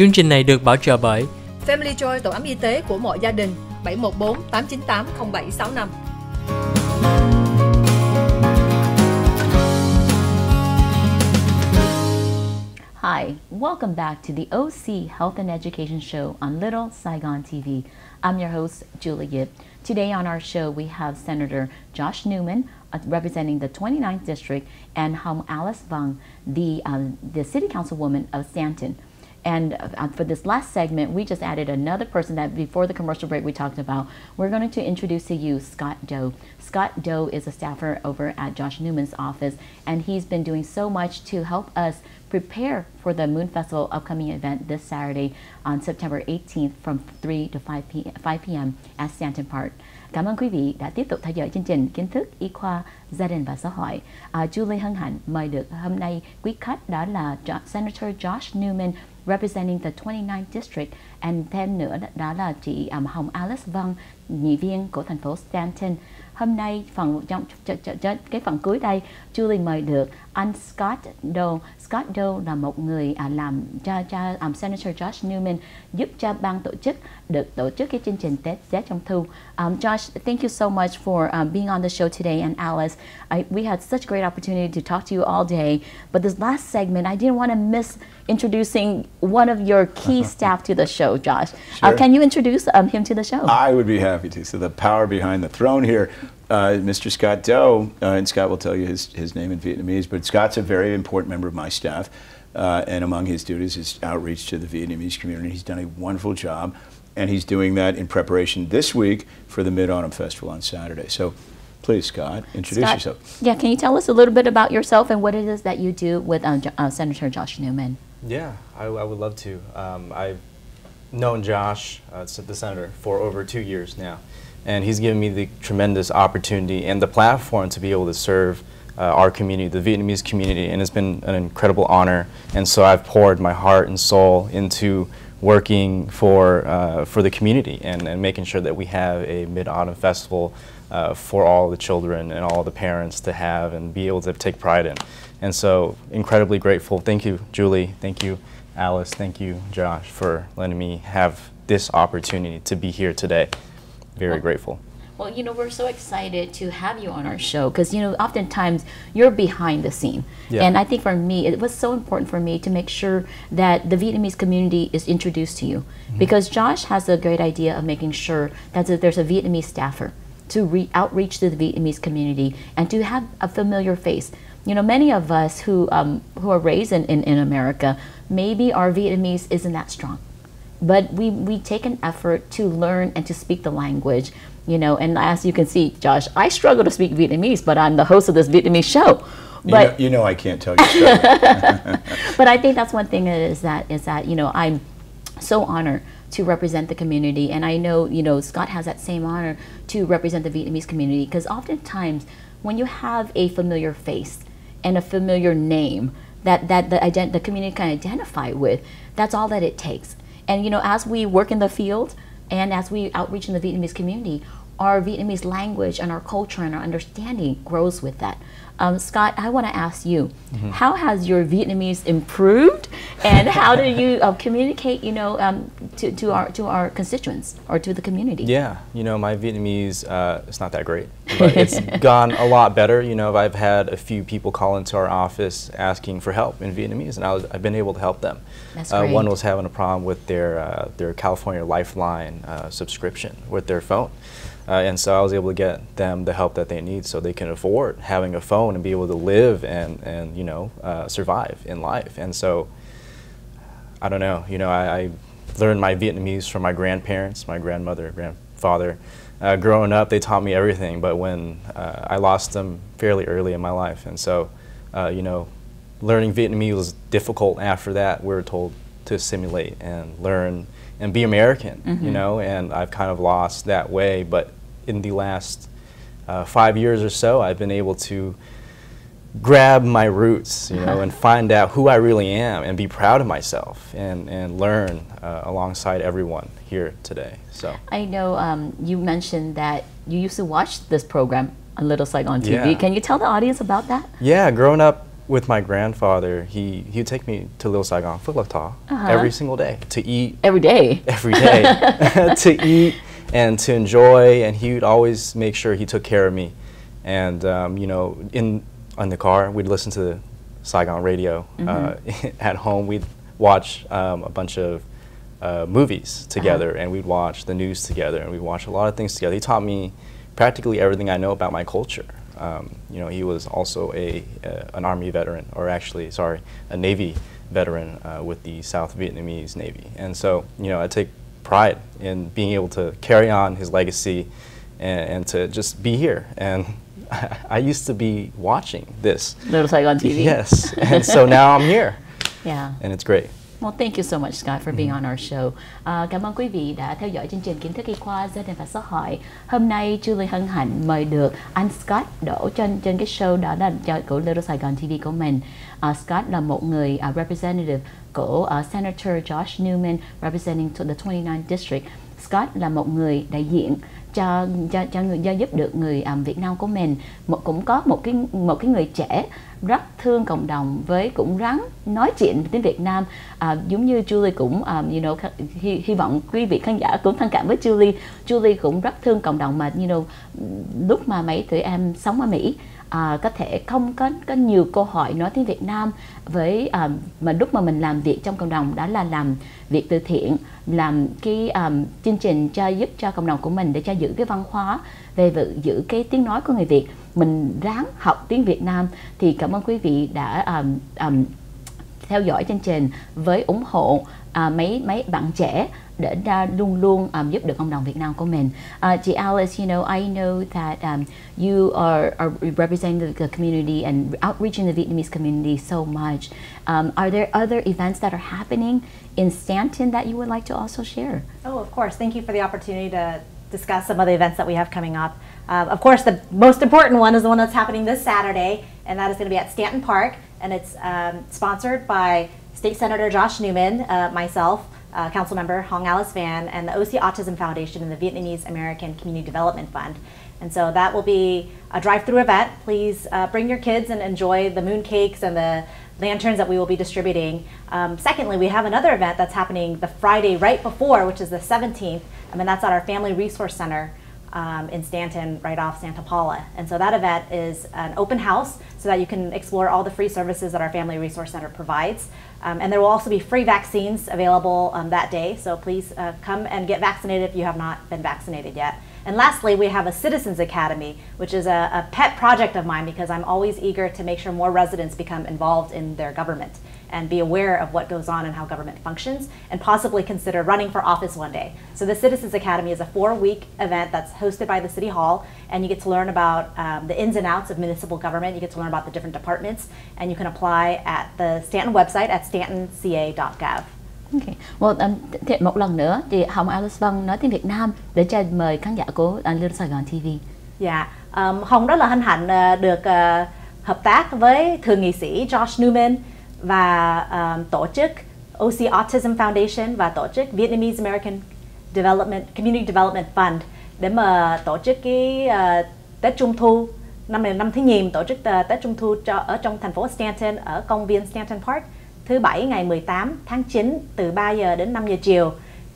Chương trình này được bảo trợ bởi Family Joy, tổ ấm y tế của mọi gia đình, 714 898 0765. Hi, welcome back to the OC Health and Education Show on Little Saigon TV. I'm your host, Julie Yip. Today on our show, we have Senator Josh NEWMAN, representing the 29th District, and Alyse Vang, the City Councilwoman of Stanton. And for this last segment, we just added another person that before the commercial break we talked about. We're going to introduce to you Scott Doe. Scott Doe is a staffer over at Josh NEWMAN's office, and he's been doing so much to help us prepare for the Moon Festival upcoming event this Saturday on September 18th from 3 to 5 p.m. at Stanton Park. Cảm ơn quý vị đã tiếp tục theo dõi chương trình Kiến thức, Y khoa, Gia đình và Xã hội. Julie hân hạnh mời được hôm nay quý khách đó là Senator Josh NEWMAN, representing the 29th District, and thêm nữa đó là chị Alyse Vang, nghị viên của thành phố Stanton. Hôm nay trong cái phần cuối đây, Julie mời được anh Scott Doe. Scott Doe là một người làm cho Senator Josh NEWMAN giúp cho ban tổ chức được tổ chức cái chương trình Tết trong thu. Josh, thank you so much for being on the show today, and Alyse, we had such great opportunity to talk to you all day, but this last segment, I didn't want to miss introducing one of your key staff to the show, Josh. Sure. Can you introduce him to the show? I would be happy to. So the power behind the throne here, Mr. Scott Doe, and Scott will tell you his name in Vietnamese, but Scott's a very important member of my staff, and among his duties is outreach to the Vietnamese community. He's done a wonderful job, and he's doing that in preparation this week for the Mid-Autumn Festival on Saturday. So please, Scott, introduce yourself. Yeah, can you tell us a little bit about yourself and what it is that you do with Senator Josh NEWMAN? Yeah, I would love to. I've known Josh, the senator, for over 2 years now, and he's given me the tremendous opportunity and the platform to be able to serve our community, the Vietnamese community, and it's been an incredible honor. And so I've poured my heart and soul into working for the community and making sure that we have a Mid-Autumn Festival for all the children and all the parents to have and be able to take pride in. And so incredibly grateful. Thank you, Julie. Thank you, Alyse. Thank you, Josh, for letting me have this opportunity to be here today. Very grateful. Well, you know, we're so excited to have you on our show because, you know, oftentimes you're behind the scene. Yeah. And I think for me, it was so important for me to make sure that the Vietnamese community is introduced to you. Because Josh has a great idea of making sure that there's a Vietnamese staffer to outreach to the Vietnamese community and to have a familiar face. You know, many of us who are raised in America, maybe our Vietnamese isn't that strong. But we take an effort to learn and to speak the language, you know, and as you can see, Josh, I struggle to speak Vietnamese, but I'm the host of this Vietnamese show. But you know I can't tell you struggle. But I think that's one thing is that, you know, I'm so honored to represent the community, and I know, you know, Scott has that same honor to represent the Vietnamese community, because oftentimes when you have a familiar face and a familiar name that the community can identify with, that's all that it takes. And, you know, as we work in the field and as we outreach in the Vietnamese community, our Vietnamese language and our culture and our understanding grows with that. Scott, I want to ask you, how has your Vietnamese improved, and how do you communicate, you know, to our constituents or to the community? Yeah, you know, my Vietnamese it's not that great, but it's gone a lot better. You know, I've had a few people call into our office asking for help in Vietnamese, and I've been able to help them. That's great. One was having a problem with their California Lifeline subscription with their phone. And so I was able to get them the help that they need so they can afford having a phone and be able to live and you know, survive in life. And so, I don't know, you know, I learned my Vietnamese from my grandparents, my grandmother, grandfather. Growing up, they taught me everything, but when I lost them fairly early in my life. And so, you know, learning Vietnamese was difficult after that. We were told to assimilate and learn and be American, you know, and I've kind of lost that way. But in the last 5 years or so, I've been able to grab my roots, you know, and find out who I really am and be proud of myself and learn alongside everyone here today. So I know you mentioned that you used to watch this program on Little Saigon TV. Yeah. Can you tell the audience about that? Yeah, growing up with my grandfather, he'd take me to Little Saigon, Phước Lộc Thọ, every single day to eat. Every day To eat and to enjoy, and he would always make sure he took care of me. And you know, in the car, we'd listen to the Saigon radio. At home, we'd watch a bunch of movies together, and we'd watch the news together, and we'd watch a lot of things together. He taught me practically everything I know about my culture. You know, he was also an Army veteran, or actually, sorry, a Navy veteran with the South Vietnamese Navy. And so, you know, I take pride in being able to carry on his legacy and to just be here. And I used to be watching this. Little Saigon TV. Yes, and so now I'm here. Yeah. And it's great. Well, thank you so much, Scott, for being on our show. Cảm ơn quý vị đã theo dõi chương trình Kiến thức y khoa gia đình và xã hội. Hôm nay Julie hân hạnh mời được anh Scott đổ trên cái show đó là của Little Saigon TV của mình. Scott là một người representative của Senator Josh Newman representing to the 29th District. Scott là một người đại diện cho giúp được người Việt Nam của mình. Cũng có một cái người trẻ rất thương cộng đồng, với cũng ráng nói chuyện tiếng Việt Nam, giống như Julie cũng you know, hy vọng quý vị khán giả cũng thông cảm với Julie. Julie cũng rất thương cộng đồng, mà you know, lúc mà mấy tụi em sống ở Mỹ có thể không có nhiều cơ hội nói tiếng Việt Nam, với mà lúc mà mình làm việc trong cộng đồng đó là làm việc từ thiện, làm cái chương trình giúp cho cộng đồng của mình để cho giữ cái văn hóa, về giữ cái tiếng nói của người Việt. Mình ráng học tiếng Việt Nam. Thì cảm ơn quý vị đã theo dõi chương trình với ủng hộ mấy bạn trẻ để luôn luôn giúp được cộng đồng Việt Nam của mình. Chị Alyse, you know, I know that you are representing the community and outreaching the Vietnamese community so much. Are there other events that are happening in Stanton that you would like to also share? Oh, of course. Thank you for the opportunity to discuss some of the events that we have coming up. Of course, the most important one is the one that's happening this Saturday, and that is going to be at Stanton Park, and it's sponsored by State Senator Josh Newman, myself, Council Member Hong Alice Van, and the OC Autism Foundation and the Vietnamese American Community Development Fund. And so that will be a drive-through event. Please bring your kids and enjoy the moon cakes and the lanterns that we will be distributing. Secondly, we have another event that's happening the Friday right before, which is the 17th. I mean, that's at our Family Resource Center in Stanton, right off Santa Paula. And so that event is an open house so that you can explore all the free services that our Family Resource Center provides. And there will also be free vaccines available that day. So please come and get vaccinated if you have not been vaccinated yet. And lastly, we have a Citizens Academy, which is a pet project of mine because I'm always eager to make sure more residents become involved in their government and be aware of what goes on and how government functions, and possibly consider running for office one day. So the Citizens Academy is a 4-week event that's hosted by the City Hall, and you get to learn about the ins and outs of municipal government. You get to learn about the different departments, and you can apply at the Stanton website at stantonca.gov. Okay. Well, một lần nữa thì Hồng Alyse Vân nói tiếng Việt Nam để cho mời khán giả của Little Saigon TV. Dạ, Hồng rất là hân hạnh được hợp tác với Thượng nghị sĩ Josh Newman và tổ chức OC Autism Foundation và tổ chức Vietnamese American Community Development Fund để mà tổ chức cái Tết Trung Thu năm này, năm thứ nhì tổ chức Tết Trung Thu ở trong thành phố Stanton ở công viên Stanton Park thứ Bảy ngày 18 tháng 9 từ 3 giờ đến 5 giờ chiều.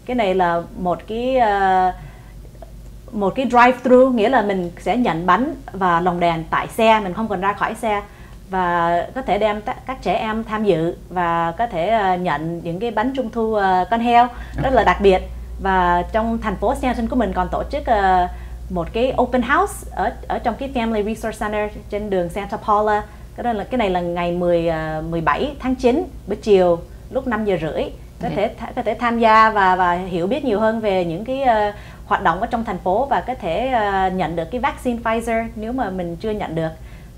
Cái này là một cái drive-thru, nghĩa là mình sẽ nhận bánh và lồng đèn tại xe, mình không cần ra khỏi xe, và có thể đem các trẻ em tham dự và có thể nhận những cái bánh trung thu con heo rất là đặc biệt. Và trong thành phố Stanton của mình còn tổ chức một cái open house ở trong cái Family Resource Center trên đường Santa Paula. Cái này là ngày 17 tháng 9 buổi chiều lúc 5 giờ rưỡi. Có thể tham gia và hiểu biết nhiều hơn về những cái hoạt động ở trong thành phố, và có thể nhận được cái vaccine Pfizer nếu mà mình chưa nhận được.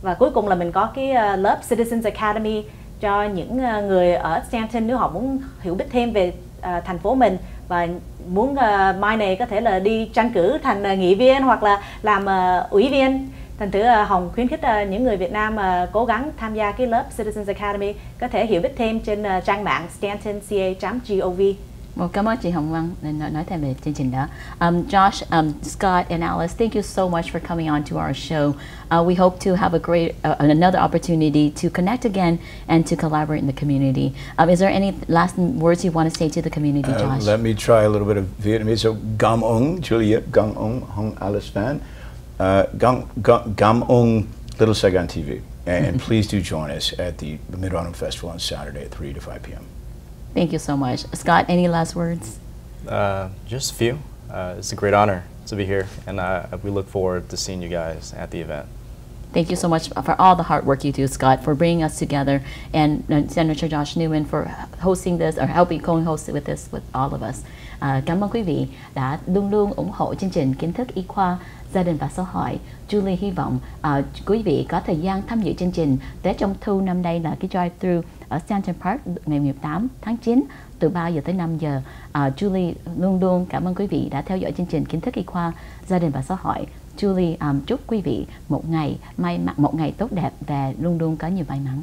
Và cuối cùng là mình có cái lớp Citizens Academy cho những người ở Stanton nếu họ muốn hiểu biết thêm về thành phố mình và muốn mai này có thể là đi tranh cử thành nghị viên hoặc là làm ủy viên. Thành thử Hồng khuyến khích những người Việt Nam cố gắng tham gia cái lớp Citizens Academy, có thể hiểu biết thêm trên trang mạng stantonca.gov. Well, cảm ơn chị Hồng Vân nói thêm về chương trình đó. Josh, Scott, and Alyse, thank you so much for coming on to our show. We hope to have a great another opportunity to connect again and to collaborate in the community. Is there any last words you want to say to the community, Josh? Let me try a little bit of Vietnamese. So, Gam Ong, Juliet, Gam Ong, Hong Alyse Fan, Gam Ong, Little Saigon TV. And please do join us at the Mid-Autumn Festival on Saturday at 3 to 5 p.m. Thank you so much. Scott, any last words? Just a few. It's a great honor to be here, and we look forward to seeing you guys at the event. Thank you so much for all the hard work you do, Scott, for bringing us together, and Senator Josh Newman for hosting this, or helping co-host with this with all of us. Cảm ơn quý vị đã luôn luôn ủng hộ chương trình Kiến thức y khoa, gia đình và xã hội. Julie hy vọng quý vị có thời gian tham dự chương trình Tết Trung Thu năm nay là cái drive-thru ở Central Park ngày 18 tháng 9 từ 3 giờ tới 5 giờ. Julie luôn luôn cảm ơn quý vị đã theo dõi chương trình Kiến thức y khoa, gia đình và xã hội. Julie chúc quý vị một ngày tốt đẹp và luôn luôn có nhiều may mắn.